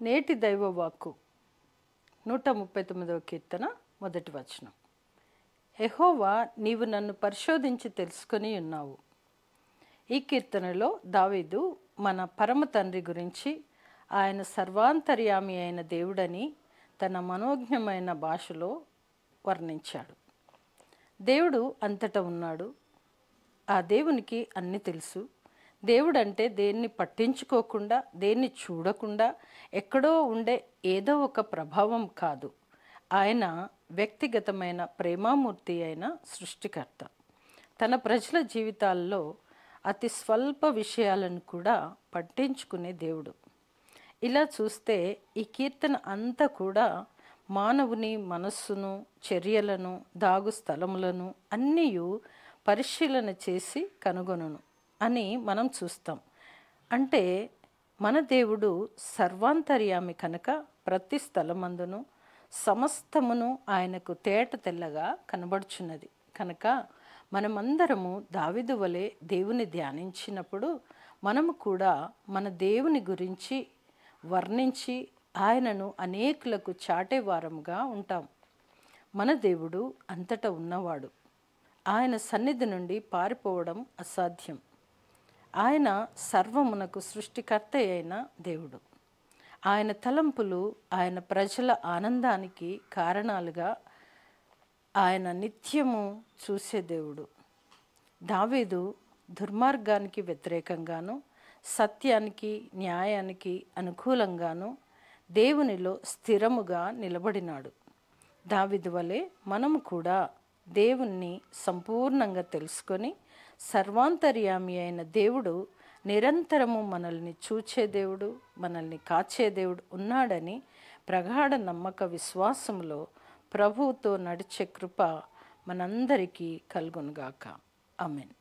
నేటి దైవవాక్కు 139వ కీర్తన మొదటి వచనం. యెహోవా, నీవు నన్ను పరిశోధించి తెలుసుకొని ఉన్నావు. ఈ కీర్తనలో దావీదు మన పరమ తండ్రి గురించి, ఆయన సర్వాంతర్యామి అయిన దేవుడని తన మనోజ్ఞమైన భాషలో వర్ణించాడు. దేవుడు అంతటా ఉన్నాడు. ఆ దేవునికి అన్నీ తెలుసు. దేవుడంటే దేన్ని పట్టించుకోకుండా, దేన్ని చూడకుండా ఎక్కడో ఉండే ఏదో ఒక ప్రభావం కాదు. ఆయన వ్యక్తిగతమైన ప్రేమామూర్తి అయిన సృష్టికర్త. తన ప్రజల జీవితాల్లో అతి స్వల్ప విషయాలను కూడా పట్టించుకునే దేవుడు. ఇలా చూస్తే ఈ కీర్తన అంతా కూడా మానవుని మనస్సును, చర్యలను, దాగు స్థలములను అన్నీ పరిశీలన చేసి కనుగొనును అని మనం చూస్తాం. అంటే మన దేవుడు సర్వాంతర్యామి కనుక ప్రతి స్థలమందును సమస్తమును ఆయనకు తేట తెల్లగా కనబడుచున్నది. కనుక మనమందరము దావీదు వలె దేవుని ధ్యానించినప్పుడు మనము కూడా మన దేవుని గురించి వర్ణించి ఆయనను అనేకులకు చాటేవారముగా ఉంటాం. మన దేవుడు అంతటా ఉన్నవాడు. ఆయన సన్నిధి నుండి పారిపోవడం అసాధ్యం. ఆయన సర్వమునకు సృష్టికర్త అయిన దేవుడు. ఆయన తలంపులు ఆయన ప్రజల ఆనందానికి కారణాలుగా ఆయన నిత్యము చూసే దేవుడు. దావీదు దుర్మార్గానికి వ్యతిరేకంగాను, సత్యానికి, న్యాయానికి అనుకూలంగాను దేవునిలో స్థిరముగా నిలబడినాడు. దావీదు వలె మనము కూడా దేవుణ్ణి సంపూర్ణంగా తెలుసుకొని, సర్వాంతర్యామి అయిన దేవుడు నిరంతరము మనల్ని చూచే దేవుడు, మనల్ని కాచే దేవుడు ఉన్నాడని ప్రగాఢ నమ్మక విశ్వాసములో ప్రభువుతో నడిచే కృప మనందరికీ కలుగునుగాక. ఆమేన్.